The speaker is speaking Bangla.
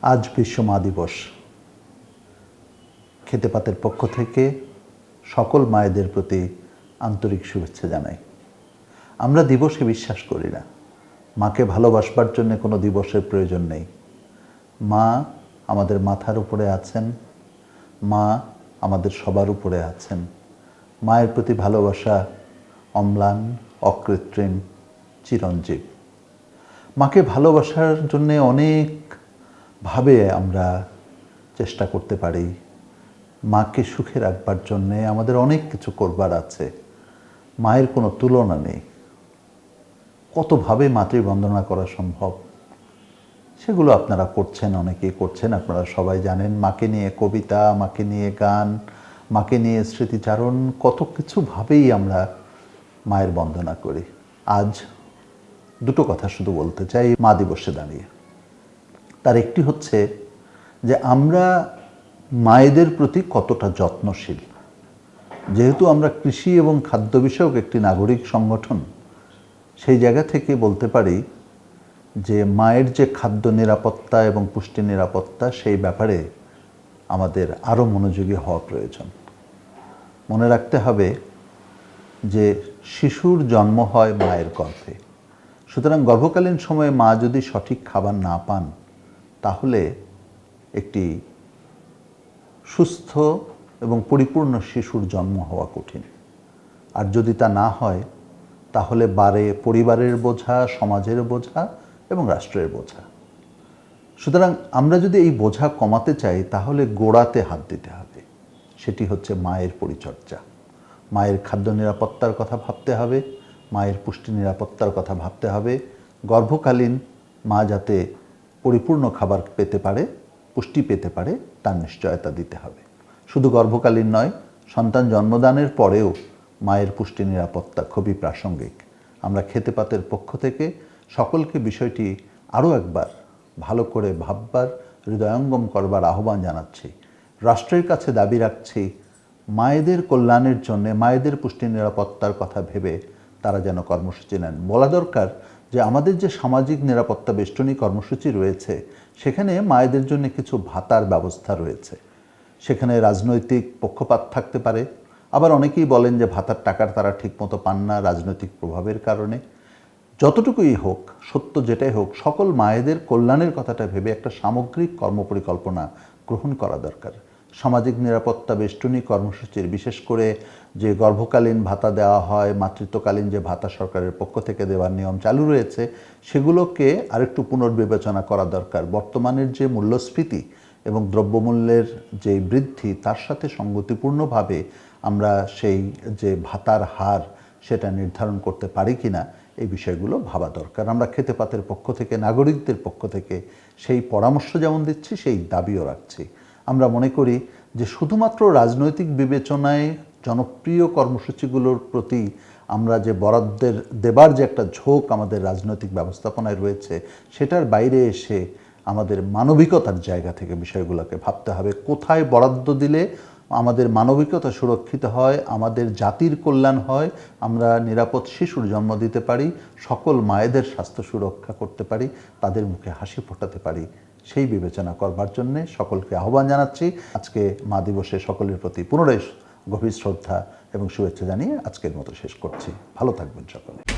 আজ বিশ্ব মা দিবস। খেতে পাতের পক্ষ থেকে সকল মায়েদের প্রতি আন্তরিক শুভেচ্ছা জানাই। আমরা দিবসে বিশ্বাস করি না। মাকে ভালোবাসবার জন্য কোনো দিবসের প্রয়োজন নেই। মা আমাদের মাথার উপরে আছেন, মা আমাদের সবার উপরে আছেন। মায়ের প্রতি ভালোবাসা অম্লান, অকৃত্রিম, চিরঞ্জীব। মাকে ভালোবাসার জন্যে অনেকভাবে আমরা চেষ্টা করতে পারি। মাকে সুখে রাখবার জন্যে আমাদের অনেক কিছু করবার আছে। মায়ের কোনো তুলনা নেই। কতভাবে মাতৃবন্দনা করা সম্ভব সেগুলো আপনারা করছেন, অনেকেই করছেন, আপনারা সবাই জানেন। মাকে নিয়ে কবিতা, মাকে নিয়ে গান, মাকে নিয়ে স্মৃতিচারণ, কত কিছুভাবেই আমরা মায়ের বন্দনা করি। আজ দুটো কথা শুধু বলতে চাই মা দিবসে দাঁড়িয়ে। তার একটি হচ্ছে যে আমরা মায়েদের প্রতি কতটা যত্নশীল। যেহেতু আমরা কৃষি এবং খাদ্য বিষয়ক একটি নাগরিক সংগঠন, সেই জায়গা থেকে বলতে পারি যে মায়ের যে খাদ্য নিরাপত্তা এবং পুষ্টি নিরাপত্তা, সেই ব্যাপারে আমাদের আরও মনোযোগী হওয়া প্রয়োজন। মনে রাখতে হবে যে শিশুর জন্ম হয় মায়ের গর্ভে। সুতরাং গর্ভকালীন সময়ে মা যদি সঠিক খাবার না পান, তাহলে একটি সুস্থ এবং পরিপূর্ণ শিশুর জন্ম হওয়া কঠিন। আর যদি তা না হয়, তাহলে বাড়ে পরিবারের বোঝা, সমাজের বোঝা এবং রাষ্ট্রের বোঝা। সুতরাং আমরা যদি এই বোঝা কমাতে চাই, তাহলে গোড়াতে হাত দিতে হবে। সেটি হচ্ছে মায়ের পরিচর্যা। মায়ের খাদ্য নিরাপত্তার কথা ভাবতে হবে, মায়ের পুষ্টি নিরাপত্তার কথা ভাবতে হবে। গর্ভকালীন মা যাতে পরিপূর্ণ খাবার পেতে পারে, পুষ্টি পেতে পারে, তার নিশ্চয়তা দিতে হবে। শুধু গর্ভকালীন নয়, সন্তান জন্মদানের পরেও মায়ের পুষ্টি নিরাপত্তা খুবই প্রাসঙ্গিক। আমরা খেতে পাতের পক্ষ থেকে সকলকে বিষয়টি আরও একবার ভালো করে ভাববার, হৃদয়ঙ্গম করবার আহ্বান জানাচ্ছি। রাষ্ট্রের কাছে দাবি রাখছি, মায়েদের কল্যাণের জন্যে, মায়েদের পুষ্টি নিরাপত্তার কথা ভেবে তারা যেন কর্মসূচি নেন। বলা দরকার যে আমাদের যে সামাজিক নিরাপত্তা বেষ্টনী কর্মসূচি রয়েছে, সেখানে মায়েদের জন্য কিছু ভাতার ব্যবস্থা রয়েছে। সেখানে রাজনৈতিক পক্ষপাত থাকতে পারে, আবার অনেকেই বলেন যে ভাতার টাকার তারা ঠিকমতো পান না রাজনৈতিক প্রভাবের কারণে। যতটুকুই হোক, সত্য যেটাই হোক, সকল মায়েদের কল্যাণের কথাটা ভেবে একটা সামগ্রিক কর্মপরিকল্পনা গ্রহণ করা দরকার। সামাজিক নিরাপত্তা বেষ্টনী কর্মসূচির বিশেষ করে যে গর্ভকালীন ভাতা দেওয়া হয়, মাতৃত্বকালীন যে ভাতা সরকারের পক্ষ থেকে দেওয়ার নিয়ম চালু রয়েছে, সেগুলোকে আরেকটু পুনর্বিবেচনা করা দরকার। বর্তমানের যে মূল্যস্ফীতি এবং দ্রব্যমূল্যের যে বৃদ্ধি, তার সাথে সঙ্গতিপূর্ণভাবে আমরা সেই যে ভাতার হার, সেটা নির্ধারণ করতে পারি কিনা, এই বিষয়গুলো ভাবা দরকার। আমরা খেতে পাতের পক্ষ থেকে, নাগরিকদের পক্ষ থেকে সেই পরামর্শ যেমন দিচ্ছি, সেই দাবিও রাখছি। আমরা মনে করি যে শুধুমাত্র রাজনৈতিক বিবেচনায় জনপ্রিয় কর্মসূচিগুলোর প্রতি আমরা যে বরাদ্দের দেবার যে একটা ঝোঁক আমাদের রাজনৈতিক ব্যবস্থাপনায় রয়েছে, সেটার বাইরে এসে আমাদের মানবিকতার জায়গা থেকে বিষয়গুলোকে ভাবতে হবে। কোথায় বরাদ্দ দিলে আমাদের মানবিকতা সুরক্ষিত হয়, আমাদের জাতির কল্যাণ হয়, আমরা নিরাপদ শিশুর জন্ম দিতে পারি, সকল মায়েদের স্বাস্থ্য সুরক্ষা করতে পারি, তাদের মুখে হাসি ফোটাতে পারি, সেই বিবেচনা করবার জন্যে সকলকে আহ্বান জানাচ্ছি। আজকে মা দিবসে সকলের প্রতি পুনরায় গভীর শ্রদ্ধা এবং শুভেচ্ছা জানিয়ে আজকের মতো শেষ করছি। ভালো থাকবেন সকলে।